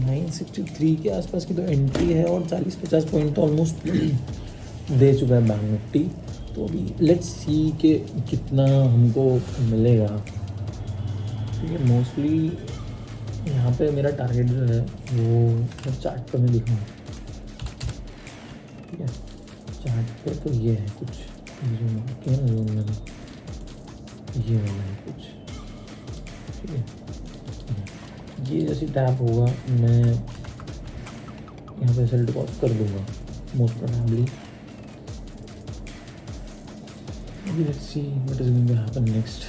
963 के आसपास की तो एंट्री है और 40-50 पॉइंट तो ऑलमोस्ट दे चुका है बैंक निफ्टी। तो अभी लेट्स सी कि कितना हमको मिलेगा। ठीक है, मोस्टली यहाँ पे मेरा टारगेट जो है वो चार्ट पर मैं दिखाऊँ। ठीक है, चार्ट पे तो ये है कुछ ये वाला है कुछ। ठीक है, ये जैसे टैप होगा मैं यहाँ पे सेल डिपॉजिट कर दूँगा most probably. Let's see what is going to happen next.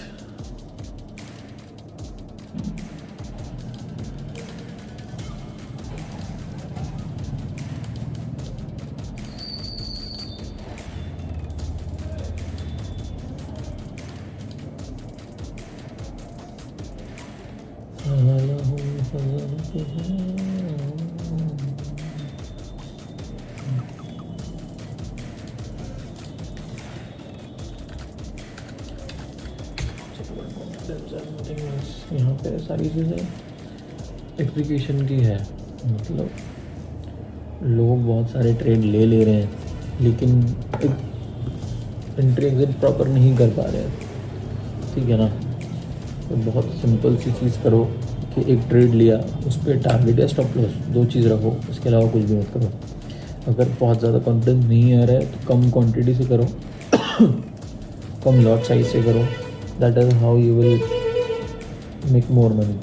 यहाँ पे सारी चीज़ें एप्लीकेशन की है, मतलब लोग बहुत सारे ट्रेड ले रहे हैं लेकिन एंट्री एग्जिट प्रॉपर नहीं कर पा रहे हैं। ठीक है ना, तो बहुत सिंपल सी चीज़ करो कि एक ट्रेड लिया उस पर टारगेट या स्टॉप लॉस 2 चीज़ रखो, इसके अलावा कुछ भी मत करो। अगर बहुत ज़्यादा कॉन्फिडेंस नहीं आ रहा है तो कम क्वांटिटी से करो कम लॉट साइज से करो। That is how you will make more money.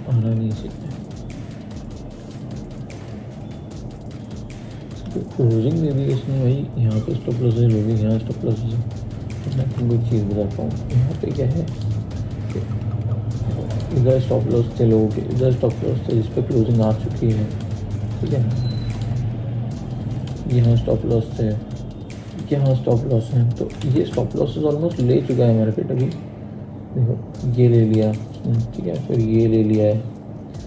आना नहीं सीखते। क्लोजिंग में भी इसमें वही यहाँ पे स्टॉप लॉस है, लोग यहाँ स्टॉप लॉस है। मैं तुमको एक चीज़ बताता हूँ, यहाँ पे क्या है कि इधर स्टॉप लॉस थे लोगों के, इधर स्टॉप लॉस थे जिस पे क्लोजिंग आ चुकी है। ठीक है, यहाँ स्टॉप लॉस थे, यहाँ स्टॉप लॉस है। तो ये स्टॉप लॉसेस ऑलमोस्ट ले चुका है मार्केट। अभी देखो ये ले लिया, ठीक है, फिर ये ले लिया है।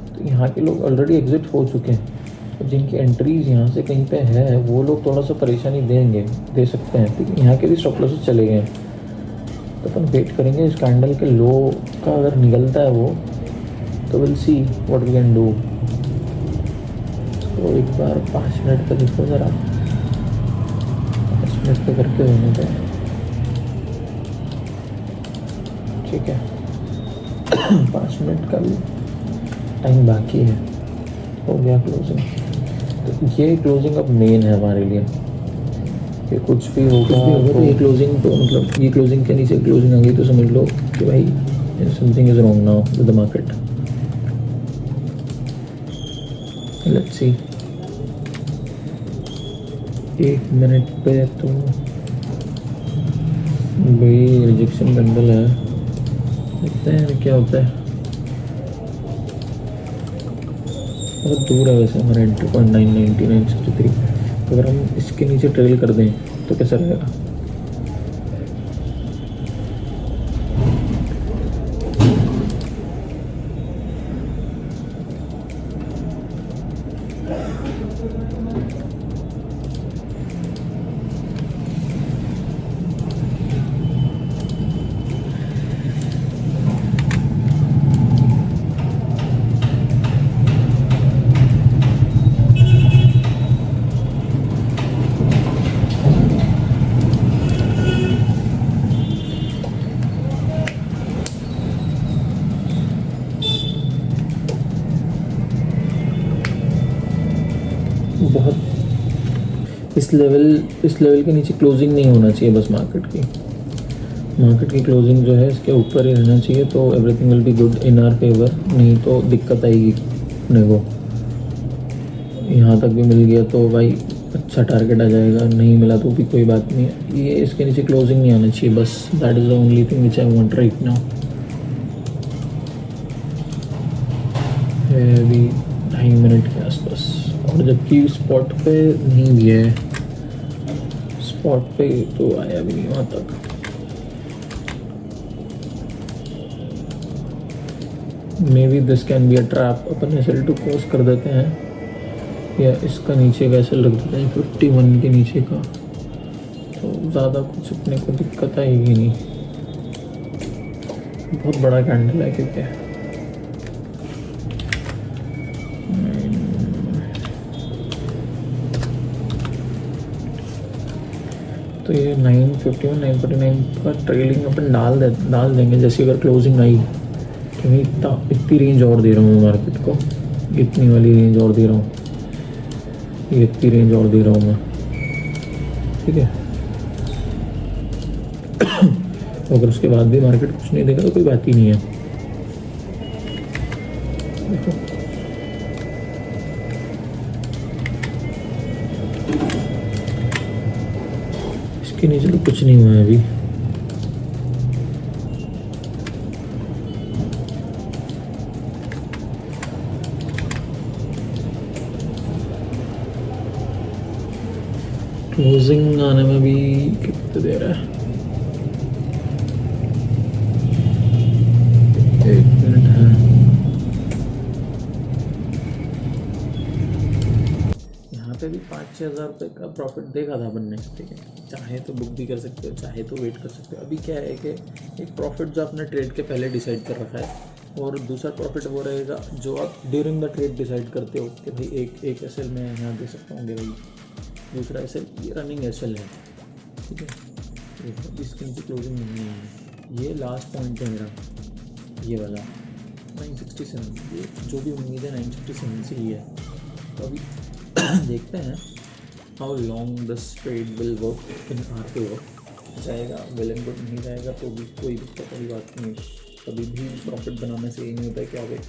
तो यहाँ के लोग ऑलरेडी एग्जिट हो चुके हैं। तो जिनकी एंट्रीज यहाँ से कहीं पे है वो लोग थोड़ा सा परेशानी दे सकते हैं। ठीक है, यहाँ के भी स्टॉप लॉसेस चले गए हैं। तो अपन वेट करेंगे इस कैंडल के लो का, अगर निकलता है वो तो will see what we can do. तो एक बार 5 मिनट का देखो ज़रा, 5 मिनट का करके होने का। ठीक है 5 मिनट का भी टाइम बाकी है, हो गया क्लोजिंग। तो ये क्लोजिंग अब मेन है हमारे लिए कि कुछ भी होगा तो ये क्लोजिंग, तो मतलब ये क्लोजिंग के नीचे क्लोजिंग आ गई तो समझ लो कि भाई something is wrong now with the market. Let's see 1 minute पे तो भाई रिजेक्शन कैंडल है, देखते हैं क्या होता है। बहुत दूर है वैसे हमारा एंट्री पॉइंट 999.63। अगर हम इसके नीचे ट्रेल कर दें तो कैसा रहेगा। बहुत इस लेवल के नीचे क्लोजिंग नहीं होना चाहिए बस मार्केट की क्लोजिंग जो है इसके ऊपर ही रहना चाहिए। तो everything will be good in our favour, नहीं तो दिक्कत आएगी अपने को। यहाँ तक भी मिल गया तो भाई अच्छा टारगेट आ जाएगा, नहीं मिला तो भी कोई बात नहीं है। ये इसके नीचे क्लोजिंग नहीं आना चाहिए बस, that is the only thing which I want right now. अभी 2.5 मिनट के आसपास, और जबकि स्पॉट पे नहीं भी है स्पॉट पे तो आया भी नहीं वहाँ तक। Maybe this can be a trap. अपन एसएल टू क्रॉस कर देते हैं या इसका नीचे का एसएल रख देते हैं 51 के नीचे का, तो ज़्यादा कुछ अपने को दिक्कत आएगी नहीं। बहुत बड़ा कैंडल है क्योंकि तो ये 951 949 का ट्रेलिंग अपन डाल देंगे। जैसे अगर क्लोजिंग आई कि मैं इतनी रेंज और दे रहा हूँ मार्केट को, इतनी वाली रेंज और दे रहा हूँ, ये इतनी रेंज और दे रहा हूँ मैं, ठीक है। अगर उसके बाद भी मार्केट कुछ नहीं देगा तो कोई बात ही नहीं है। देखो इसके नीचे तो कुछ नहीं हुआ है अभी। क्लोजिंग आने में भी कितने देर है? 1 मिनट है। यहाँ पे भी 5-6 हज़ार रुपये का प्रॉफिट देखा था अपन ने, ठीक है। चाहे तो बुक भी कर सकते हो, चाहे तो वेट कर सकते हो। अभी क्या है कि एक प्रॉफिट जो आपने ट्रेड के पहले डिसाइड कर रखा है, और दूसरा प्रॉफिट वो रहेगा जो आप ड्यूरिंग द ट्रेड डिसाइड करते हो कि भाई एक एसएल में यहाँ दे सकता हूँ भाई, दूसरा एसएल ये रनिंग एसएल है, ठीक है। इसके नीचे क्लोजिंग नहीं है। ये लास्ट पॉइंट है मेरा, ये वाला 967। ये जो भी उम्मीद है 967 से ही है। तो अभी देखते हैं how long this trade will work in our favour. जाएगा वेल एंड गुड, नहीं जाएगा तो भी कोई दिक्कत वाली बात नहीं। कभी भी प्रॉफिट बनाने से ये नहीं होता है कि आप एक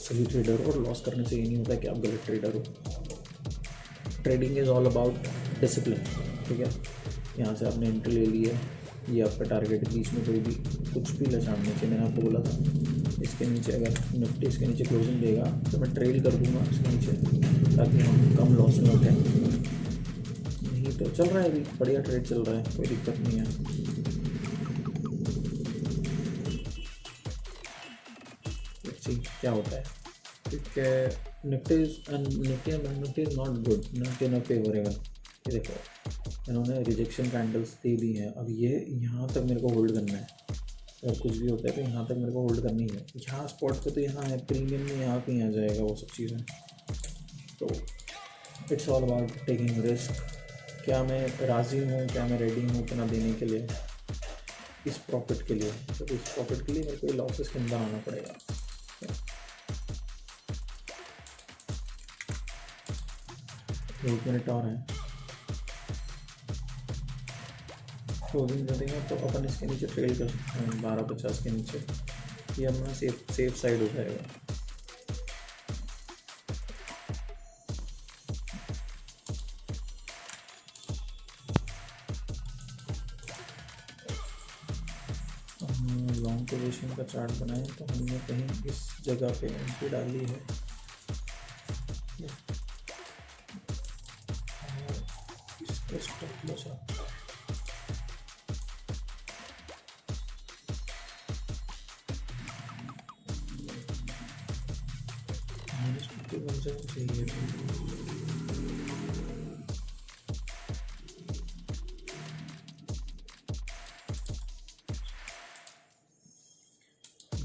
सही ट्रेडर हो, और लॉस करने से ये नहीं होता है कि आप गलत ट्रेडर हो। Trading is all about discipline, ठीक है। यहाँ से आपने एंट्री ले ली है, ये आपका टारगेट, बीच में कोई भी कुछ भी लचान नीचे, मैंने आपको बोला था इसके नीचे अगर निफ्टी इसके नीचे क्लोजिंग देगा तो मैं ट्रेल कर दूंगा इसके नीचे, ताकि हम कम लॉस में उठें। नहीं तो चल रहा है अभी, बढ़िया ट्रेड चल रहा है, कोई दिक्कत नहीं है। क्या होता है क्योंकि Nifty is not good, not in a favourable. ये देखो इन्होंने रिजेक्शन कैंडल्स दे दी हैं। अब ये यहाँ तक मेरे को होल्ड करना है, अगर कुछ भी होता है तो यहाँ तक मेरे को होल्ड करनी है। यहाँ स्पॉट पे तो यहाँ है, प्रीमियम में यहाँ कहीं आ जाएगा वो सब चीज़ें। तो it's all about taking risk. क्या मैं राज़ी हूँ, क्या मैं रेडी हूँ इतना देने के लिए, इस प्रॉफिट के लिए। तो इस प्रॉफिट के लिए मेरे को लॉसेस के अंदर आना पड़ेगा। एक मिनट और है, क्लोजिंग कर देंगे तो अपन इसके नीचे ट्रेल कर सकते हैं 1250 के नीचे। ये अपना सेफ साइड हो जाएगा। लॉन्ग पोजीशन का चार्ट बनाए तो हमने कहीं इस जगह पे एंट्री डाली है। इसका स्टॉप लॉस आता है। चाहिए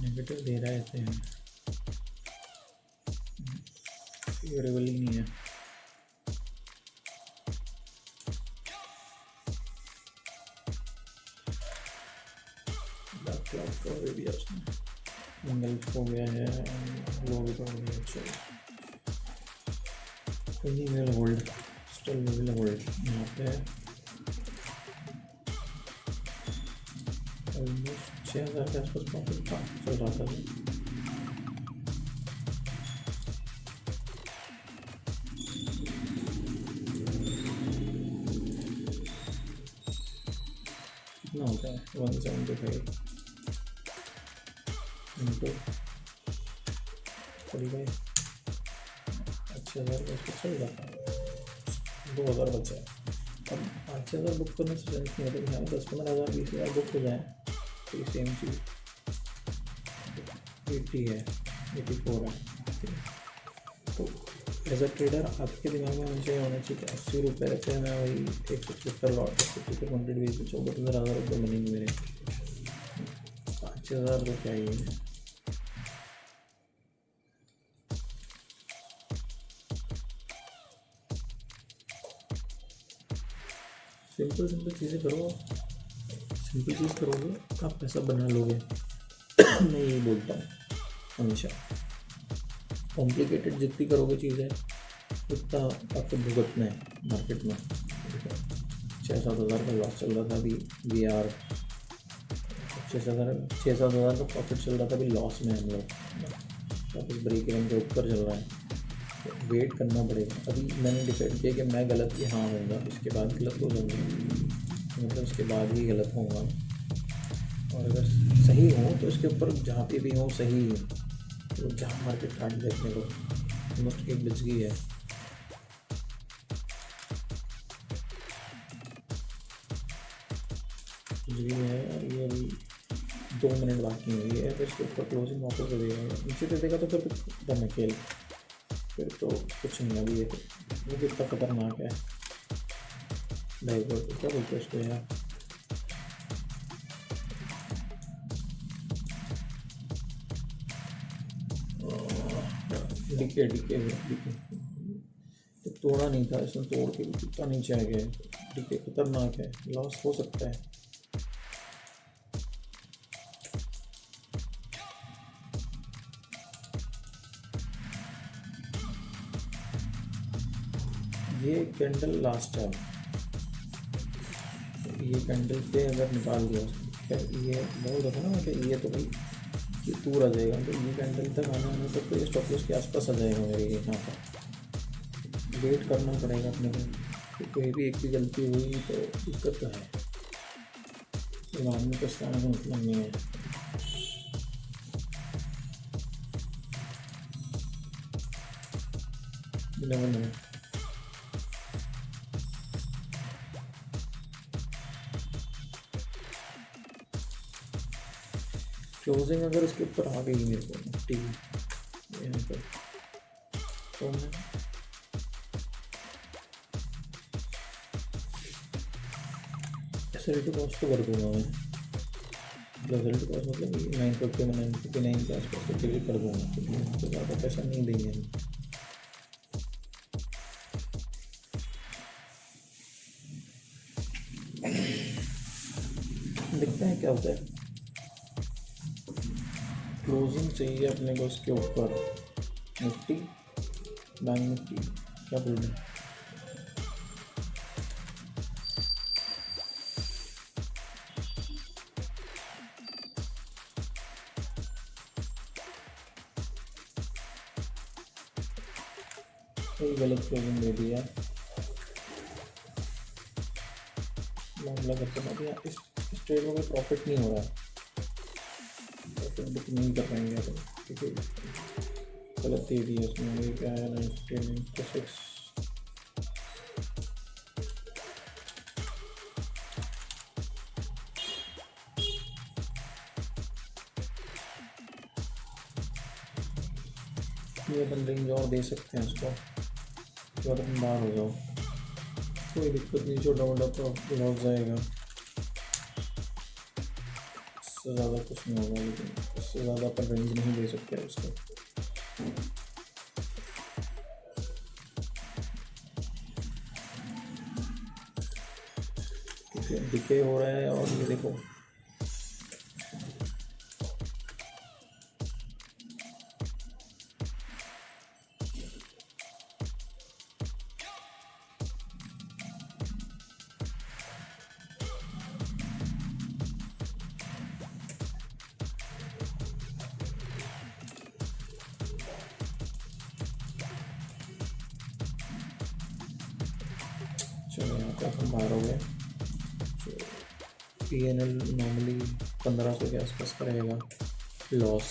नेगेटिव दे रहा है ऐसे हैं, फेवरेबल ही नहीं है। एंगल हो गया है, लो भी हो गया। चलो कोई will hold, still will hold. यहाँ पे ऑलमोस्ट 6000 के आसपास प्रॉफिट था, चल रहा था। कितना होता है 175 इंटू 45, 6000 का चल जाता है। 2000 बचा है। अब 5,000 बुक करने से सेंस नहीं होता कि हाँ 10-15,000 20,000 बुक हो जाए तो ये सेम चीज़ 80 है 84 है, ठीक है। तो एज अ ट्रेडर आपके दिमाग में हमेशा ये होना चाहिए कि 80 रुपये रहते हैं, मैं वही 175 लॉट 150 बेच बेचूँ, 15,000 रुपये बनेंगे मेरे। 5,000 तो क्या ही है। सिंपल चीज़ें करो, सिंपल चीज़ करोगे आप पैसा बना लोगे। मैं यही बोलता हूँ हमेशा। कॉम्प्लिकेटेड जितनी करोगे चीज़ें उतना आपको भुगतना है मार्केट में। 6-7 हज़ार का लॉस चल रहा था अभी VR, 6-7 हज़ार का प्रॉफिट चल रहा था, अभी लॉस में हम लोग वापस ब्रेक इवन के ऊपर चल रहा है। तो वेट करना पड़ेगा। अभी मैंने डिसाइड किया कि मैं गलत ही हाँ होऊंगा, इसके बाद गलत हो जाऊँगा, मतलब इसके बाद ही गलत होऊंगा। और अगर सही हो तो इसके ऊपर जहाँ पे भी हो सही है। तो जहाँ मार्केट काट देखने को ऑलमोस्ट 1 बज गई है। ये है ये अभी 2 मिनट बाकी हुई है, फिर इसके ऊपर क्लोजिंग वापस दे देगा। नीचे दे देगा तो फिर दम है खेल, फिर तो कुछ नहीं। अभी ये तो वो कितना खतरनाक है डाइवर्ट, क्या बोलते हैं उसको यार, डिके तो तोड़ा नहीं था इसने, तोड़ के भी कितना नीचे आ गया है। डिके खतरनाक है, लॉस हो सकता है। ये कैंडल लास्ट है, ये कैंडल पे अगर निकाल दिया ये बोल रहा था ना कि ये तो भाई ये दूर आ जाएगा, तो ये कैंडल तक आने तक तो ये स्टॉप लॉस के आसपास आ जाएगा मेरे यहाँ पर। वेट करना पड़ेगा अपने को, तो कोई भी एक भी गलती हुई तो दिक्कत तो है, बाद में पछताने का मतलब नहीं है। नहीं क्लोजिंग अगर उसके ऊपर आ गई मेरे को निफ्टी यहाँ पर, तो मैं सेल टू कॉस्ट तो कर दूँगा मैं, सेल टू कॉस्ट मतलब 950 में 959 के आसपास तो क्लियर कर दूँगा, क्योंकि उसको ज़्यादा पैसा नहीं देंगे हम। देखते हैं क्या होता है। क्लोजिंग चाहिए अपने को उसके ऊपर, निफ्टी बैंक निफ्टी क्या बोल रहे हैं, कोई गलत क्लोजिंग दे दिया, मामला खत्म हो गया। इस ट्रेड में कोई प्रॉफिट नहीं हो रहा है, प्रॉफिट बुक नहीं कर पाएंगे तो, क्योंकि गलत दे दी है उसमें। ये क्या है 96, ये अपन रेंज और दे सकते हैं उसको, तो अपन बाहर हो जाओ, कोई दिक्कत नहीं, छोटा मोटा तो लॉस जाएगा, इससे ज़्यादा कुछ नहीं होगा, लेकिन इससे ज़्यादा अपन रेंज नहीं दे सकते उसको। डिके हो रहा है और ये देखो चलो यहाँ पे अपन बाहर हो गए। PNL नॉर्मली 1500 के आसपास का रहेगा loss,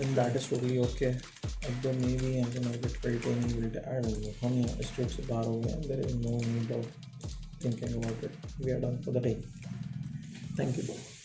and that is totally okay. अब तो मे बी यहाँ पे market retain will, I don't know, हम यहाँ स्ट्रेट से बाहर हो गए, there is no need of thinking about it. We are done for the day. Thank you.